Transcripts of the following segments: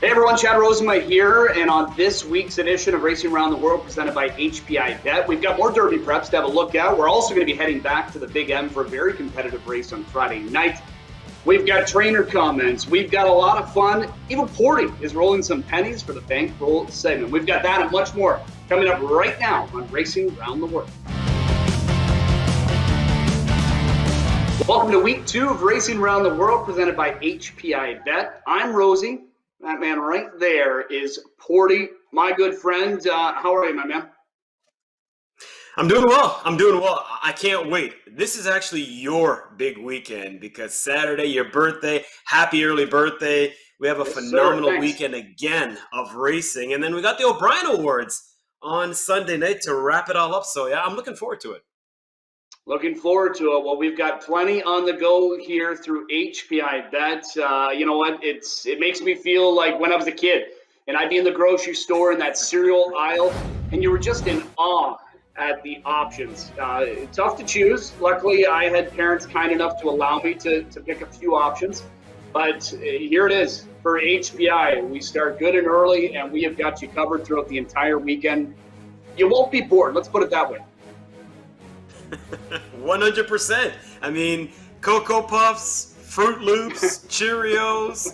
Hey everyone, Chad Rosema here, and on this week's edition of Racing Around the World presented by HPIbet, we've got more Derby preps to have a look at. We're also going to be heading back to the Big M for a very competitive race on Friday night. We've got trainer comments. We've got a lot of fun. Even Porty is rolling some pennies for the bankroll segment. We've got that and much more coming up right now on Racing Around the World. Welcome to week 2 of Racing Around the World presented by HPIbet. I'm Rosie. That man right there is Porty, my good friend. How are you, my man? I'm doing well. I can't wait. This is actually your big weekend because Saturday, your birthday. Happy early birthday. We have a phenomenal weekend again of racing. And then we got the O'Brien Awards on Sunday night to wrap it all up. So, yeah, I'm looking forward to it. Looking forward to it. Well, we've got plenty on the go here through HPIbet. You know what? It makes me feel like when I was a kid and I'd be in the grocery store in that cereal aisle and you were just in awe at the options. Tough to choose. Luckily, I had parents kind enough to allow me to pick a few options. But here it is for HPI. We start good and early, and we have got you covered throughout the entire weekend. You won't be bored. Let's put it that way. 100%. I mean, Cocoa Puffs, Fruit Loops, Cheerios,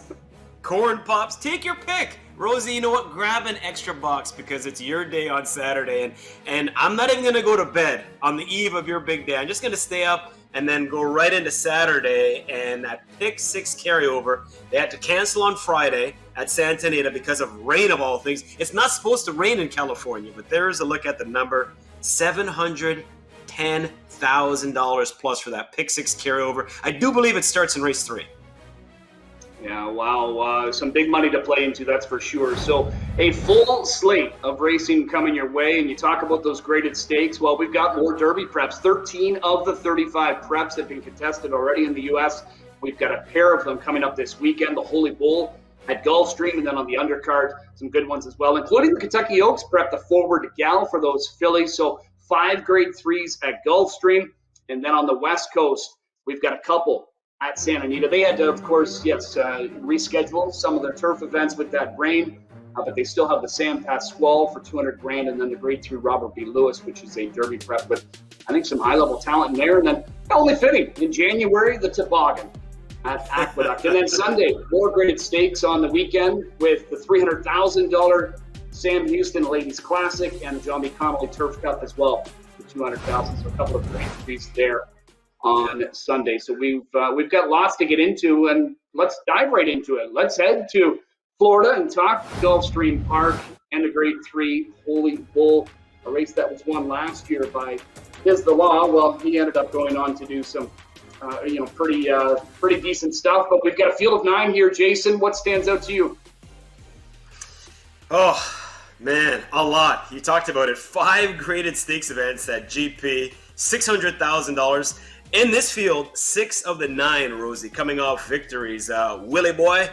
Corn Pops. Take your pick. Rosie, you know what? Grab an extra box because it's your day on Saturday. And I'm not even going to go to bed on the eve of your big day. I'm just going to stay up and then go right into Saturday. And that pick 6 carryover, they had to cancel on Friday at Santa Anita because of rain of all things. It's not supposed to rain in California, but there's a look at the number. $710,000 plus for that pick 6 carryover. I do believe it starts in race 3. Yeah, wow. Some big money to play into, that's for sure. So a full slate of racing coming your way, and you talk about those graded stakes. Well, we've got more Derby preps. 13 of the 35 preps have been contested already in the U.S. We've got a pair of them coming up this weekend, the Holy Bull at Gulfstream, and then on the undercard, some good ones as well, including the Kentucky Oaks prep, the Forward Gal for those fillies. So 5 grade 3s at Gulfstream, and then on the West Coast, we've got a couple at Santa Anita. They had to, of course, reschedule some of their turf events with that rain, but they still have the Sam Pasquale for $200,000, and then the grade 3 Robert B. Lewis, which is a Derby prep with, I think, some high-level talent in there. And then only fitting in January, the Toboggan at Aqueduct. And then Sunday, more graded stakes on the weekend with the $300,000 Sam Houston Ladies Classic and the John B. Connolly Turf Cup as well for $200,000. So a couple of grade 3s there on Sunday. So we've got lots to get into, and let's dive right into it. Let's head to Florida and talk Gulfstream Park and the grade 3 Holy Bull, a race that was won last year by Is the Law. Well, he ended up going on to do some pretty decent stuff, but we've got a field of 9 here. Jason, what stands out to you? Oh man, a lot. You talked about it. 5 graded stakes events at GP, $600,000. In this field, 6 of the 9, Rosie, coming off victories. Willie Boy,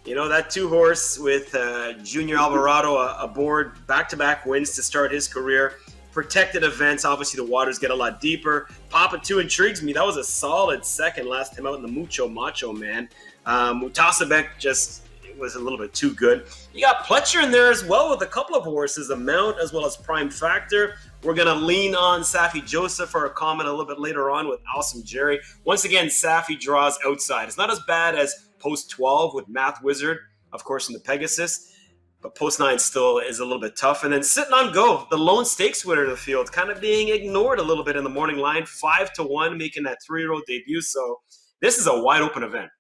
you know, that 2-horse with Junior Alvarado aboard, back-to-back wins to start his career. Protected events, obviously the waters get a lot deeper. Papa 2 intrigues me. That was a solid second last time out in the Mucho Macho, man. Mutasabek just was a little bit too good. You got Pletcher in there as well with a couple of horses, a Mount as well as Prime Factor. We're going to lean on Safi Joseph for a comment a little bit later on with Awesome Jerry. Once again, Safi draws outside. It's not as bad as Post 12 with Math Wizard, of course, in the Pegasus, but Post 9 still is a little bit tough. And then Sitting on Go, the lone stakes winner of the field, kind of being ignored a little bit in the morning line, 5-1, making that 3-year-old debut. So this is a wide open event.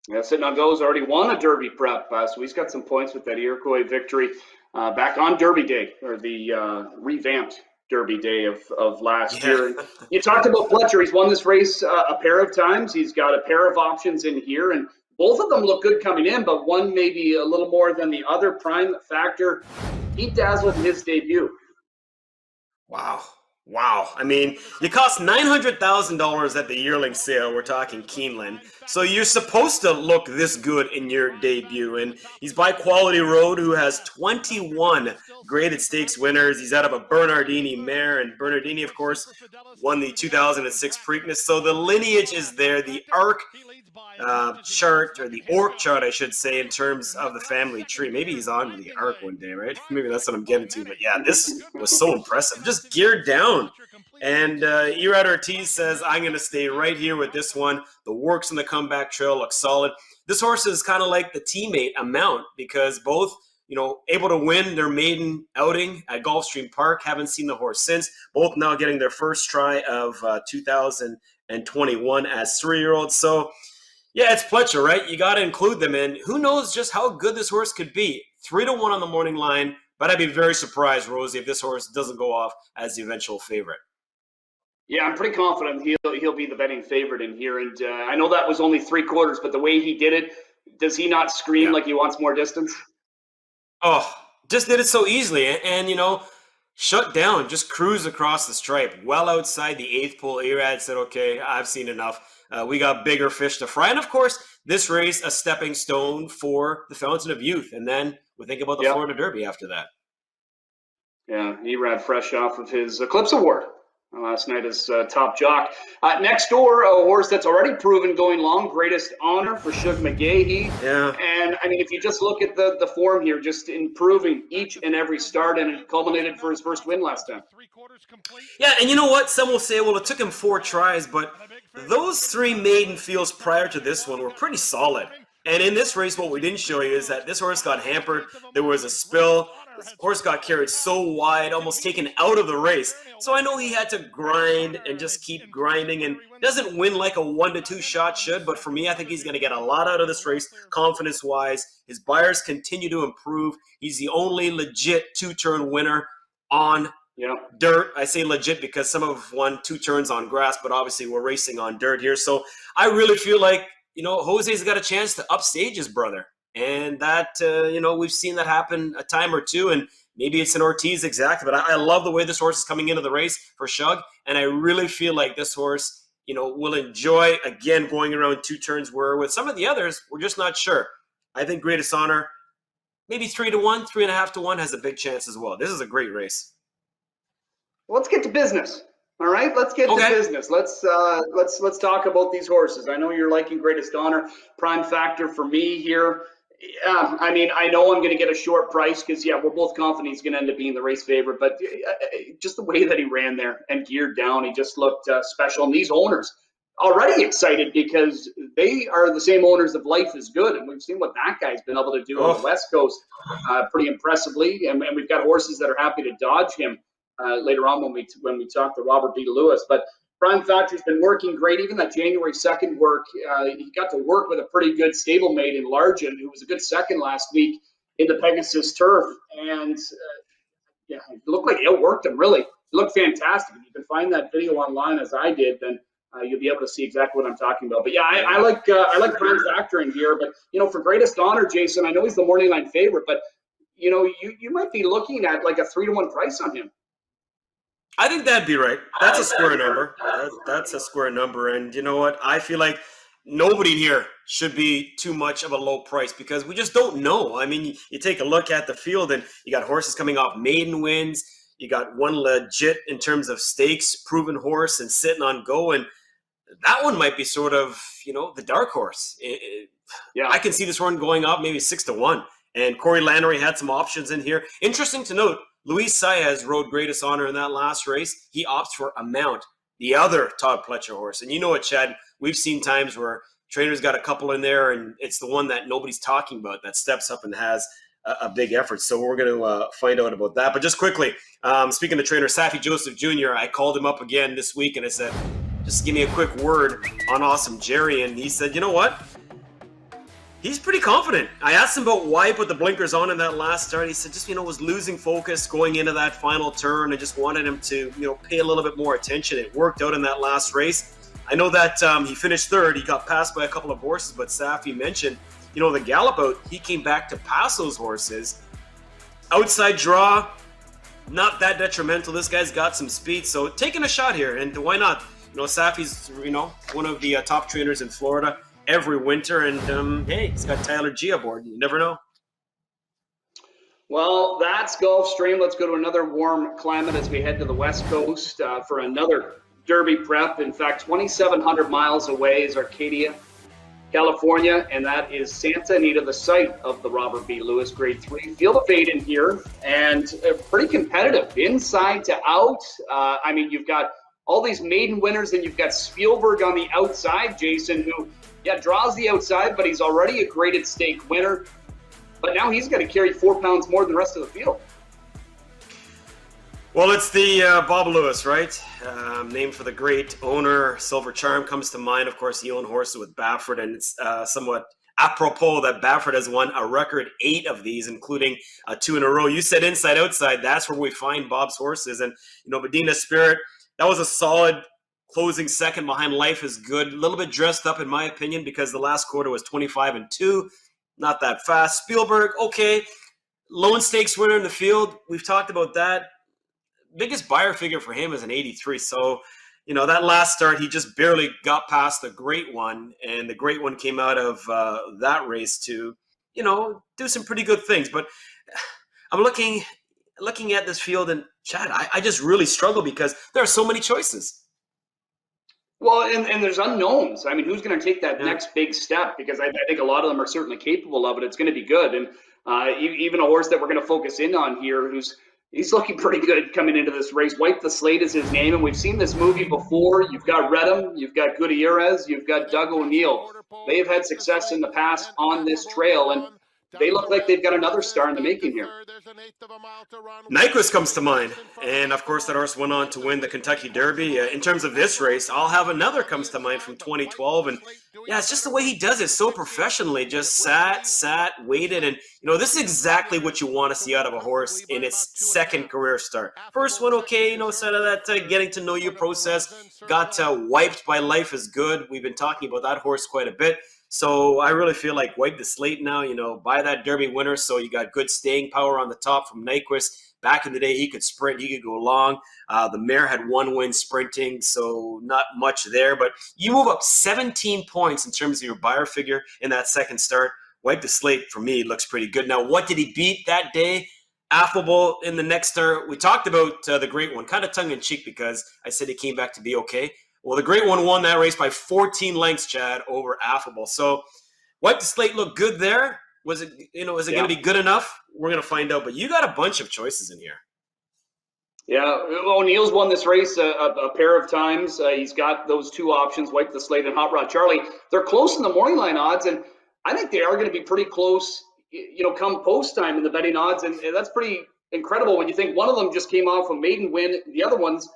Yeah, Sitting on Go's already won a Derby prep, so he's got some points with that Iroquois victory back on Derby Day, or the revamped Derby Day of last year. You talked about Pletcher. He's won this race a pair of times. He's got a pair of options in here, and both of them look good coming in, but one maybe a little more than the other. Prime Factor, he dazzled in his debut. Wow. I mean, you cost $900,000 at the yearling sale. We're talking Keeneland. So you're supposed to look this good in your debut. And he's by Quality Road, who has 21 graded stakes winners. He's out of a Bernardini mare. And Bernardini, of course, won the 2006 Preakness. So the lineage is there. The arc chart, or the org chart, I should say, in terms of the family tree. Maybe he's on the arc one day, right? Maybe that's what I'm getting to. But yeah, this was so impressive. Just geared down. And Erad Ortiz says, I'm going to stay right here with this one. The works on the comeback trail look solid. This horse is kind of like the teammate Amount, because both, able to win their maiden outing at Gulfstream Park. Haven't seen the horse since. Both now getting their first try of 2021 as 3-year-olds. So, yeah, it's Pletcher, right? You got to include them in. Who knows just how good this horse could be? 3-1 on the morning line, but I'd be very surprised, Rosie, if this horse doesn't go off as the eventual favorite. Yeah, I'm pretty confident he'll be the betting favorite in here. And I know that was only 3/4, but the way he did it, does he not scream like he wants more distance? Oh, just did it so easily. And shut down, just cruise across the stripe. Well outside the 8th pole, Erad said, okay, I've seen enough. We got bigger fish to fry. And of course, this race, a stepping stone for the Fountain of Youth. And then we think about the Florida Derby after that. Yeah, Erad fresh off of his Eclipse Award last night as top jock. Next door, a horse that's already proven going long, Greatest Honor for Shug McGahee. Yeah. And, I mean, if you just look at the form here, just improving each and every start, and it culminated for his first win last time. Yeah, and you know what? Some will say, well, it took him 4 tries, but those 3 maiden fields prior to this one were pretty solid. And in this race, what we didn't show you is that this horse got hampered. There was a spill. This horse got carried so wide, almost taken out of the race. So I know he had to grind and just keep grinding, and doesn't win like a 1-2 shot should. But for me, I think he's going to get a lot out of this race, confidence-wise. His buyers continue to improve. He's the only legit 2-turn winner on dirt. I say legit because some have won 2 turns on grass, but obviously we're racing on dirt here. So I really feel like, Jose's got a chance to upstage his brother. And that, we've seen that happen a time or two, and maybe it's an Ortiz exact, but I love the way this horse is coming into the race for Shug, and I really feel like this horse, will enjoy, again, going around 2 turns, where with some of the others, we're just not sure. I think Greatest Honor, maybe 3-1, 3.5-1 has a big chance as well. This is a great race. Well, let's get to business. All right, let's get to business. Let's talk about these horses. I know you're liking Greatest Honor. Prime factor for me here. I mean, I know I'm going to get a short price because, we're both confident he's going to end up being the race favorite. But just the way that he ran there and geared down, he just looked special. And these owners already excited because they are the same owners of Life is Good. And we've seen what that guy's been able to do on the West Coast pretty impressively. And we've got horses that are happy to dodge him later on when we talk to Robert B. Lewis. But Prime Factor's been working great. Even that January 2nd work, he got to work with a pretty good stablemate in Largent, who was a good second last week in the Pegasus Turf. And, it looked like he outworked him, really. It looked fantastic. If you can find that video online, as I did, then you'll be able to see exactly what I'm talking about. But, I like Prime Factor in here. But, for Greatest Honor, Jason, I know he's the morning line favorite, but, you might be looking at like a 3-1 price on him. I think that'd be right. That's a square number. That's a square number. And you know what? I feel like nobody here should be too much of a low price because we just don't know. I mean, you take a look at the field and you got horses coming off maiden wins. You got one legit in terms of stakes, proven horse and sitting on go. And that one might be sort of, the dark horse. I can see this one going up maybe 6-1. And Corey Lannery had some options in here. Interesting to note, Luis Saez rode Greatest Honor in that last race. He opts for Amount, the other Todd Pletcher horse. And you know what, Chad? We've seen times where trainers got a couple in there, and it's the one that nobody's talking about that steps up and has a big effort. So we're going to find out about that. But just quickly, speaking to trainer Safi Joseph Jr., I called him up again this week, and I said, just give me a quick word on Awesome Jerry. And he said, you know what? He's pretty confident. I asked him about why he put the blinkers on in that last start. He said just, was losing focus going into that final turn and just wanted him to, pay a little bit more attention. It worked out in that last race. I know that he finished 3rd. He got passed by a couple of horses, but Safi mentioned, the gallop out, he came back to pass those horses. Outside draw, not that detrimental. This guy's got some speed, so taking a shot here, and why not? Safi's, one of the top trainers in Florida every winter, and hey, he's got Tyler G aboard. You never know. Well, that's Gulfstream. Let's go to another warm climate as we head to the West Coast for another Derby prep. In fact, 2,700 miles away is Arcadia. California, and that is Santa Anita, the site of the Robert B. Lewis Grade 3 Field of Fate in here, and pretty competitive, inside to out. I mean, you've got all these maiden winners, and you've got Spielberg on the outside, Jason, who, draws the outside, but he's already a graded stake winner. But now he's got to carry 4 pounds more than the rest of the field. Well, it's the Bob Lewis, right? Named for the great owner. Silver Charm comes to mind. Of course, he owned horses with Baffert, and it's somewhat apropos that Baffert has won a record 8 of these, including 2 in a row. You said inside, outside. That's where we find Bob's horses. And, Medina Spirit, that was a solid closing second behind Life is Good. A little bit dressed up, in my opinion, because the last quarter was 25-2. Not that fast. Spielberg, okay. Lone stakes winner in the field. We've talked about that. Biggest buyer figure for him is an 83. So, that last start, he just barely got past the Great One, and the Great One came out of that race to, do some pretty good things. But I'm looking at this field, and Chad, I just really struggle because there are so many choices. Well, and there's unknowns. I mean, who's going to take that next big step? Because I think a lot of them are certainly capable of it. It's going to be good. And even a horse that we're going to focus in on here, he's looking pretty good coming into this race. Wipe the Slate is his name, and we've seen this movie before. You've got Redham, you've got Gutierrez, you've got Doug O'Neill. They have had success in the past on this trail, and they look like they've got another star in the making here. Nyquist comes to mind, and of course that horse went on to win the Kentucky Derby. In terms of this race, I'll have another comes to mind from 2012, and it's just the way he does it so professionally. Just sat, waited, and this is exactly what you want to see out of a horse in its second career start. First one, okay, sort of that getting to know you process. Got wiped by Life is Good. We've been talking about that horse quite a bit. So I really feel like wipe the slate now, buy that Derby winner. So you got good staying power on the top from Nyquist. Back in the day, he could sprint, he could go long. The mare had 1 win sprinting, so not much there. But you move up 17 points in terms of your buyer figure in that second start. Wipe the slate, for me, looks pretty good. Now, what did he beat that day? Affable in the next start. We talked about the Great One, kind of tongue-in-cheek because I said he came back to be okay. Well, the Great One won that race by 14 lengths, Chad, over Affable. So, wipe the slate looked good there. Was it, is it going to be good enough? We're going to find out. But you got a bunch of choices in here. Yeah, O'Neill's won this race a pair of times. He's got those 2 options, Wipe the Slate and Hot Rod Charlie. They're close in the morning line odds, and I think they are going to be pretty close, come post time in the betting odds. And that's pretty incredible when you think one of them just came off a maiden win. The other one's,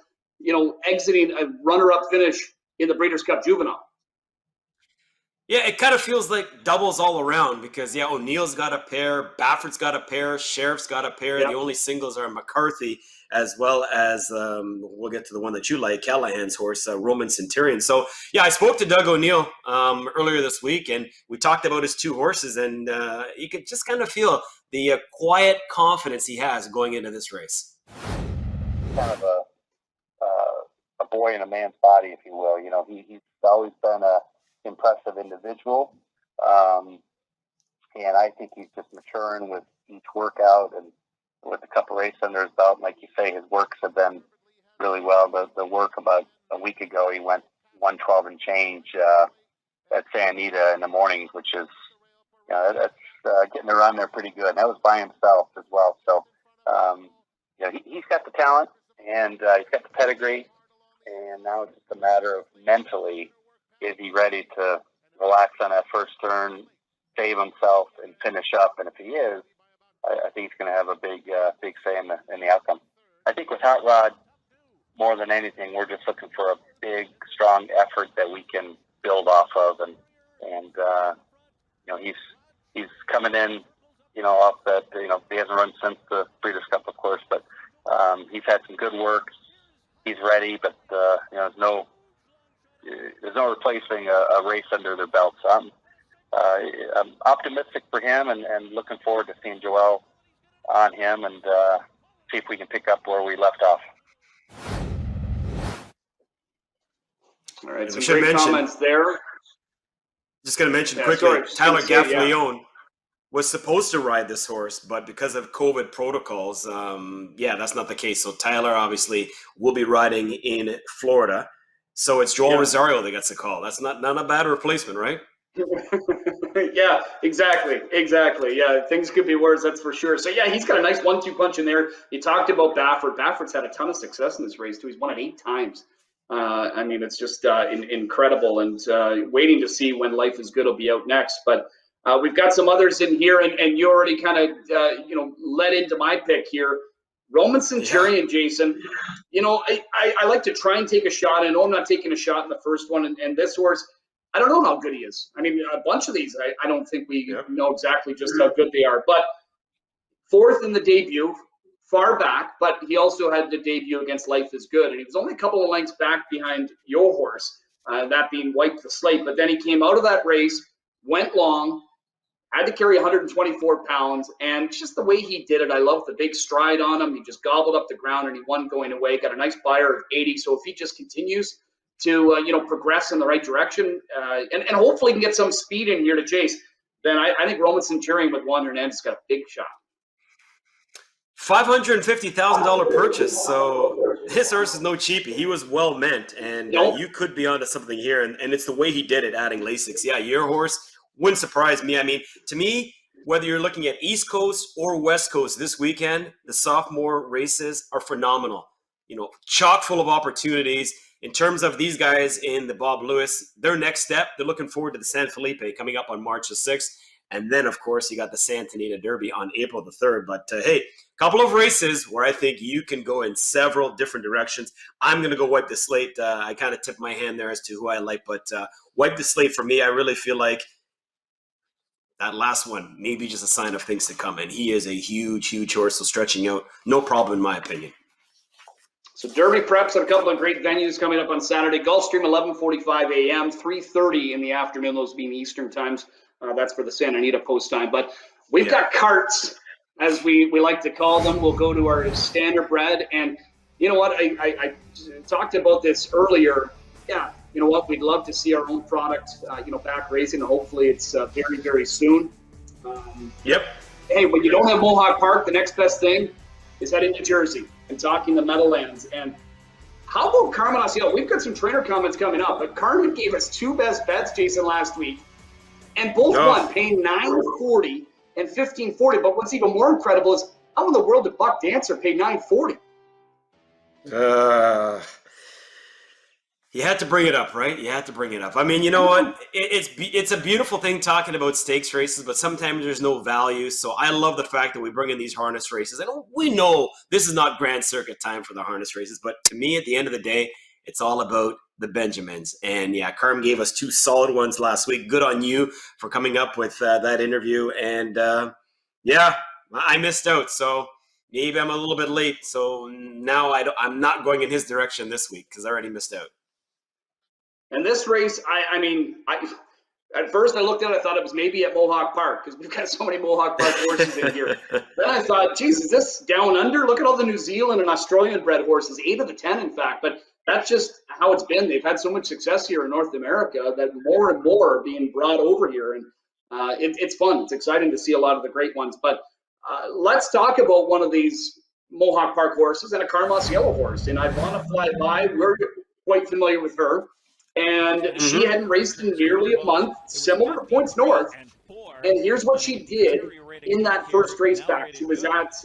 exiting a runner-up finish in the Breeders' Cup Juvenile. Yeah, it kind of feels like doubles all around because, O'Neill's got a pair, Baffert's got a pair, Sheriff's got a pair. Yep. The only singles are McCarthy, as well as, we'll get to the one that you like, Callahan's horse, Roman Centurion. So, I spoke to Doug O'Neill earlier this week, and we talked about his 2 horses, and you could just kind of feel the quiet confidence he has going into this race. Kind of a boy in a man's body, if you will. He's always been a impressive individual, and I think he's just maturing with each workout and with a couple races under his belt. Like you say, his works have been really well. The work about a week ago, he went 112 and change at Santa Anita in the mornings, which is that's getting a run there pretty good. And that was by himself as well. So he's got the talent and he's got the pedigree, and now it's just a matter of mentally, is he ready to relax on that first turn, save himself, and finish up? And if he is, I think he's going to have a big say in the outcome. I think with Hot Rod, more than anything, we're just looking for a big, strong effort that we can build off of, and he's coming in, off that, he hasn't run since the Breeders' Cup, of course, but he's had some good work. He's ready, but there's no replacing a race under their belt. So I'm optimistic for him and looking forward to seeing Joel on him and see if we can pick up where we left off. All right, some great comments there. Just going to mention quickly, Tyler Gaffleone was supposed to ride this horse, but because of COVID protocols, that's not the case. So Tyler obviously will be riding in Florida. So it's Joel Rosario that gets a call. That's not a bad replacement, right? Yeah, exactly. Yeah, things could be worse, that's for sure. So yeah, he's got a nice 1-2 punch in there. You talked about Baffert. Baffert's had a ton of success in this race too. He's won it 8 times. I mean, it's just incredible, and waiting to see when Life is Good will be out next. But we've got some others in here, and you already kind of led into my pick here. Roman Centurion, Jason. I like to try and take a shot. I know I'm not taking a shot in the first one, and this horse, I don't know how good he is. I mean, a bunch of these, I don't think we know exactly just how good they are. But fourth in the debut, far back, but he also had the debut against Life is Good. And he was only a couple of lengths back behind your horse, that being Wipe the Slate. But then he came out of that race, went long, had to carry 124 pounds, and just the way he did it, I love the big stride on him. He just gobbled up the ground, and he won going away. Got a nice buyer of 80. So if he just continues to progress in the right direction, and hopefully can get some speed in here to chase, then I think Roman Centurion with Juan Hernandez got a big shot. $550,000 purchase. So his horse is no cheapie. He was well meant, and you could be onto something here. And it's the way he did it, adding Lasix. Yeah, your horse wouldn't surprise me. I mean, to me, whether you're looking at East Coast or West Coast this weekend, the sophomore races are phenomenal. Chock full of opportunities. In terms of these guys in the Bob Lewis, their next step, they're looking forward to the San Felipe coming up on March the 6th. And then, of course, you got the Santa Anita Derby on April the 3rd. But, hey, a couple of races where I think you can go in several different directions. I'm going to go Wipe the Slate. I kind of tipped my hand there as to who I like. But Wipe the Slate, for me, I really feel like that last one may be just a sign of things to come. And he is a huge, huge horse. So stretching out, no problem in my opinion. So Derby preps at a couple of great venues coming up on Saturday. Gulfstream, 11:45 a.m., 3:30 in the afternoon, those being Eastern times. That's for the Santa Anita post time. But we've got carts, as we like to call them. We'll go to our standard bred. And you know what? I talked about this earlier. Yeah, you know what? We'd love to see our own product, back racing. And hopefully it's very, very soon. Hey, when you don't have Mohawk Park, the next best thing is heading to Jersey and talking the Meadowlands. And how about Carmen Osceola? We've got some trainer comments coming up, but Carmen gave us 2 best bets, Jason, last week, and both won, paying $9.40 and $15.40. But what's even more incredible is how in the world did Buck Dancer pay $9.40? You had to bring it up, right? You had to bring it up. I mean, you know what? It's a beautiful thing talking about stakes races, but sometimes there's no value. So I love the fact that we bring in these harness races. And we know this is not Grand Circuit time for the harness races, but to me, at the end of the day, it's all about the Benjamins. And yeah, Carm gave us 2 solid ones last week. Good on you for coming up with that interview. And I missed out. So maybe I'm a little bit late. So now I'm not going in his direction this week because I already missed out. And this race, at first I looked at it, I thought it was maybe at Mohawk Park because we've got so many Mohawk Park horses in here. Then I thought, geez, is this down under? Look at all the New Zealand and Australian bred horses, 8 of the 10, in fact. But that's just how it's been. They've had so much success here in North America that more and more are being brought over here. And it's fun. It's exciting to see a lot of the great ones. But let's talk about one of these Mohawk Park horses and a Carmen Osceola horse. And Ivana Fly By, we're quite familiar with her. And she hadn't raced in nearly a month, similar to Points North. And here's what she did in that first race back. She was at,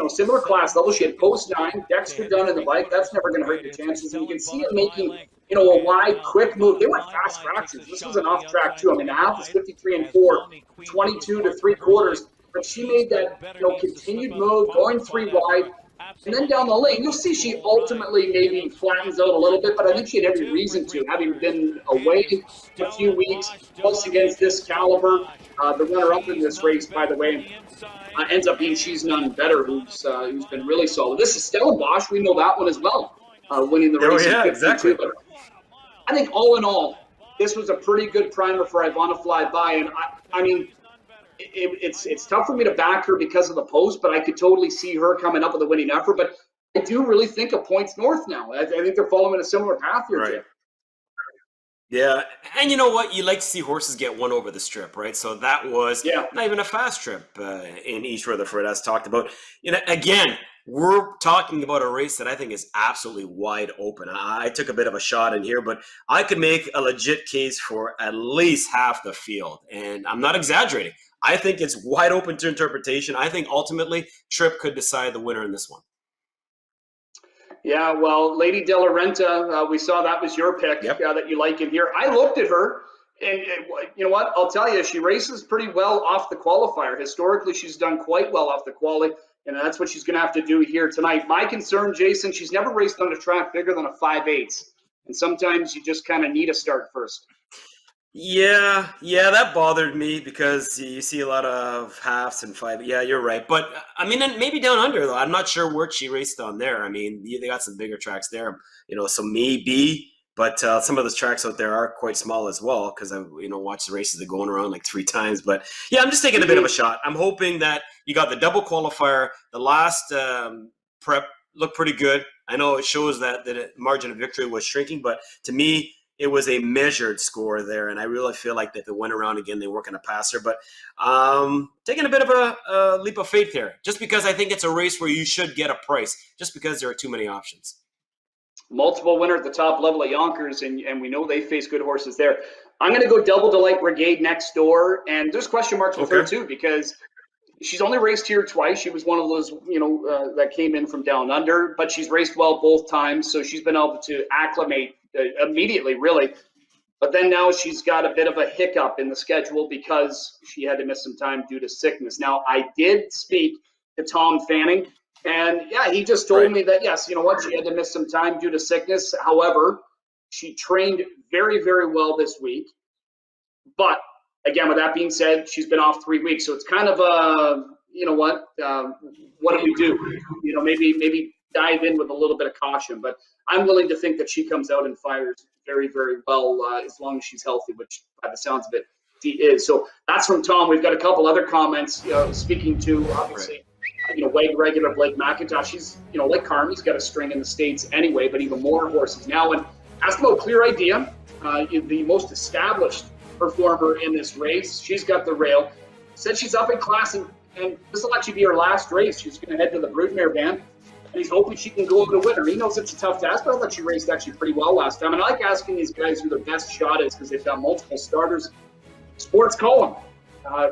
similar class level. She had post 9, Dexter Dunn in the bike. That's never going to hurt your chances. And you can see it making, a wide, quick move. They went fast fractions. This was an off track too. I mean, the half was 53 and 4, 22 to 3/4. But she made that, continued move, going 3 wide. And then down the lane, you'll see she ultimately maybe flattens out a little bit, but I think she had every reason to, having been away a few weeks, close against this caliber. The runner-up in this race, by the way, ends up being She's None Better, who's been really solid. This is Stellenbosch. We know that one as well, winning the race. Yeah, exactly. But I think all in all, this was a pretty good primer for Ivana Fly By, and I mean, it's tough for me to back her because of the post, but I could totally see her coming up with a winning effort. But I do really think of Points North now. I think they're following a similar path here, right. Jim. Yeah, and you know what? You like to see horses get one over the strip, right? So that was Yeah. not even a fast trip in East Rutherford, as talked about. Again, we're talking about a race that I think is absolutely wide open. I took a bit of a shot in here, but I could make a legit case for at least half the field, and I'm not exaggerating. I think it's wide open to interpretation. I think ultimately Tripp could decide the winner in this one. Yeah, well, Lady De La Renta, we saw that was your pick Yep. that you like in here. I looked at her, and you know what? I'll tell you, she races pretty well off the qualifier. Historically, she's done quite well off the quali, and that's what she's going to have to do here tonight. My concern, Jason, she's never raced on a track bigger than a 5/8, and sometimes you just kind of need a start first. Yeah, that bothered me because you see a lot of halves and five. Yeah, you're right. But I mean, and maybe down under though. I'm not sure where she raced on there. I mean, they got some bigger tracks there, so maybe. But some of those tracks out there are quite small as well because I, watched the races that are going around like 3 times. But yeah, I'm just taking a bit of a shot. I'm hoping that you got the double qualifier. The last prep looked pretty good. I know it shows that the margin of victory was shrinking, but to me, it was a measured score there, and I really feel like that if it went around again, they weren't going to pass her. But taking a bit of a leap of faith here, just because I think it's a race where you should get a price, just because there are too many options. Multiple winner at the top level at Yonkers, and we know they face good horses there. I'm going to go Double Delight Brigade next door, and there's question marks with her too because she's only raced here twice. She was one of those, that came in from down under, but she's raced well both times, so she's been able to acclimate immediately, really. But then now she's got a bit of a hiccup in the schedule because she had to miss some time due to sickness. Now, I did speak to Tom Fanning, and yeah, he just told me that, yes, you know what, she had to miss some time due to sickness. However, she trained very, very well this week. But again, with that being said, she's been off 3 weeks. So it's kind of a, what do we do? Maybe dive in with a little bit of caution. But I'm willing to think that she comes out and fires very, very well as long as she's healthy, which by the sounds of it, she is. So that's from Tom. We've got a couple other comments speaking to, obviously, Wag regular Blake McIntosh. He's, like Carm, he's got a string in the States anyway, but even more horses now. And ask about Clear Idea, the most established performer in this race. She's got the rail. Said she's up in class, and this will actually be her last race. She's going to head to the Broodmare Band, and he's hoping she can go out to win her. He knows it's a tough task, but I thought she raced actually pretty well last time. And I like asking these guys who their best shot is because they've got multiple starters. Sports Column,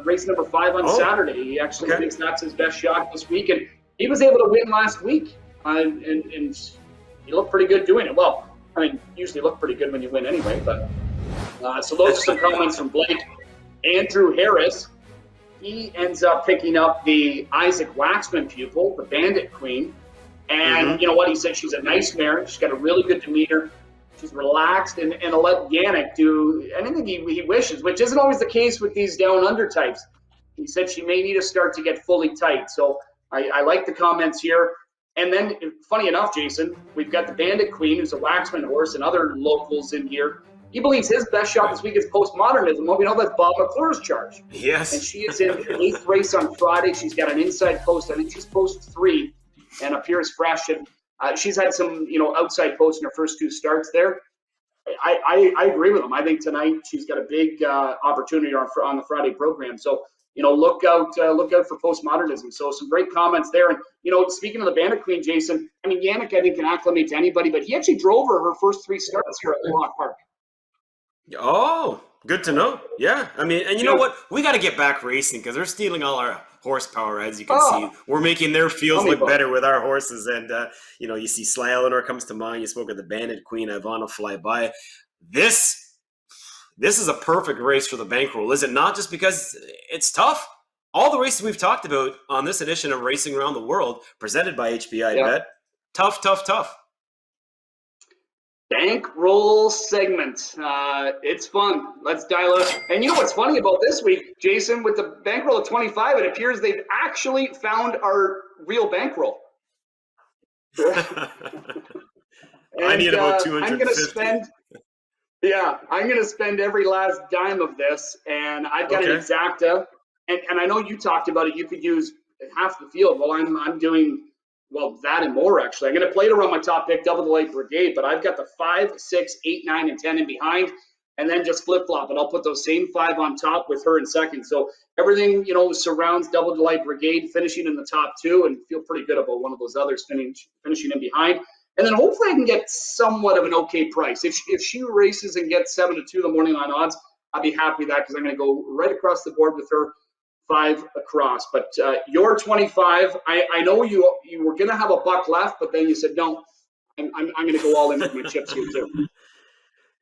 race number 5 on Saturday. He actually thinks that's his best shot this week, and he was able to win last week, and he looked pretty good doing it. Well, I mean, usually look pretty good when you win anyway, but so those are some comments from Blake. Andrew Harris, he ends up picking up the Isaac Waxman pupil, the Bandit Queen. And you know what? He said she's a nice mare. She's got a really good demeanor. She's relaxed and will let Yannick do anything he wishes, which isn't always the case with these down under types. He said she may need a start to get fully tight. So I like the comments here. And then, funny enough, Jason, we've got the Bandit Queen, who's a Waxman horse, and other locals in here. He believes his best shot this week is postmodernism. Well, we know that's Bob McClure's charge. Yes. And she is in the 8th race on Friday. She's got an inside post. I think she's post 3 and appears fresh. And she's had some, outside posts in her first 2 starts there. I agree with him. I think tonight she's got a big opportunity on the Friday program. So, look out for postmodernism. So some great comments there. And, speaking of the Bandit Queen, Jason, I mean, Yannick, I think, can acclimate to anybody, but he actually drove her first 3 starts here at Mohawk Park. Oh, good to know. Yeah. I mean, and you know what? We got to get back racing because they're stealing all our horsepower, as you can see. We're making their fields look better with our horses. And, you see Sly Eleanor comes to mind. You spoke of the Bandit Queen, Ivana Fly By. This is a perfect race for the bankroll, is it not? Just because it's tough. All the races we've talked about on this edition of Racing Around the World, presented by HPIbet, tough. Bankroll segment. It's fun. Let's dial it. And you know what's funny about this week, Jason? With the bankroll of 25, it appears they've actually found our real bankroll. I need about 250. I'm going to spend every last dime of this, and I've got an exacta. And I know you talked about it. You could use half the field. Well, I'm doing that and more, actually. I'm going to play it around my top pick, Double the Light Brigade, but I've got the 5, 6, 8, 9, and 10 in behind. and then just flip-flop, and I'll put those same 5 on top with her in second. So everything, surrounds Double Delight Brigade finishing in the top 2, and feel pretty good about one of those others finishing in behind. And then hopefully I can get somewhat of an okay price. If she races and gets 7-2 the morning line odds, I'll be happy with that, because I'm going to go right across the board with her 5 across. But your 25, I know you were going to have a buck left, but then you said, no, I'm going to go all in with my chips here too.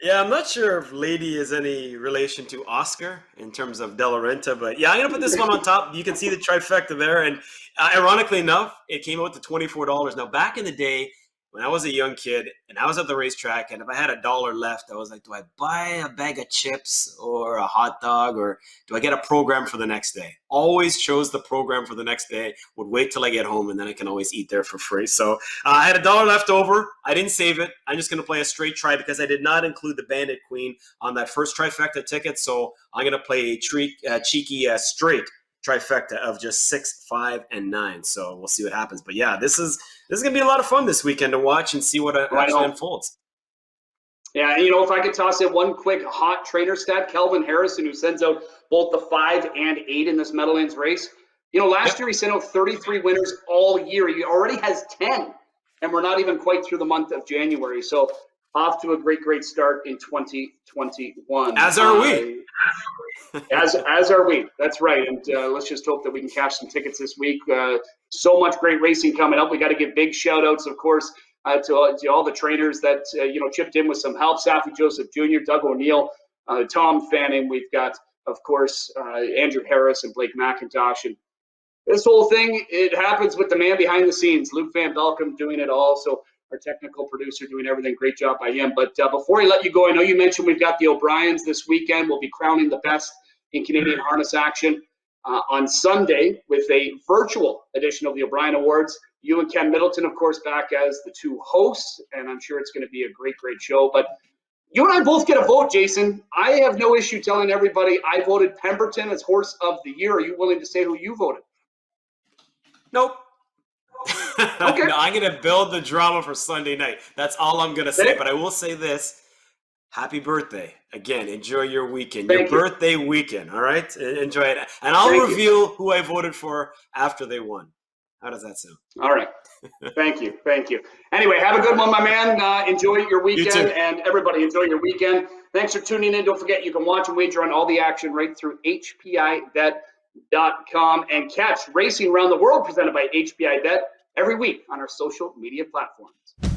Yeah, I'm not sure if Lady is any relation to Oscar in terms of De La Renta, but yeah, I'm going to put this one on top. You can see the trifecta there. And ironically enough, it came out to $24. Now, back in the day, when I was a young kid and I was at the racetrack, and if I had $1 left, I was like, do I buy a bag of chips or a hot dog, or do I get a program for the next day? Always chose the program for the next day, would wait till I get home, and then I can always eat there for free. So I had $1 left over. I didn't save it. I'm just going to play a straight try because I did not include the Bandit Queen on that first trifecta ticket. So I'm going to play a cheeky straight trifecta of just 6, 5, and 9. So we'll see what happens. But yeah, this is going to be a lot of fun this weekend to watch and see what actually unfolds. Yeah, if I could toss in one quick hot trainer stat, Kelvin Harrison, who sends out both the 5 and 8 in this Meadowlands race. Last year he sent out 33 winners all year. He already has 10, and we're not even quite through the month of January. So off to a great start in 2021. As are we. As are we. That's right. And let's just hope that we can cash some tickets this week. So much great racing coming up. We got to give big shout outs, of course, to all the trainers that chipped in with some help. Safi Joseph Jr., Doug O'Neill, Tom Fanning. We've got, of course, Andrew Harris and Blake McIntosh. And this whole thing, it happens with the man behind the scenes, Luke Van Belkom, doing it all. So our technical producer doing everything. Great job by him. But before I let you go, I know you mentioned we've got the O'Briens this weekend. We'll be crowning the best in Canadian harness action on Sunday with a virtual edition of the O'Brien Awards. You and Ken Middleton, of course, back as the 2 hosts, and I'm sure it's going to be a great show. But you and I both get a vote, Jason. I have no issue telling everybody I voted Pemberton as Horse of the Year. Are you willing to say who you voted? Nope. Okay. No, I'm going to build the drama for Sunday night. That's all I'm going to say. But I will say this. Happy birthday. Again, enjoy your weekend. Your birthday weekend, all right? Enjoy it. And I'll reveal who I voted for after they won. How does that sound? All right. Thank you. Anyway, have a good one, my man. Enjoy your weekend, and everybody enjoy your weekend. Thanks for tuning in. Don't forget, you can watch and wager on all the action right through HPIbet.com and catch Racing Around the World presented by HPIbet every week on our social media platforms.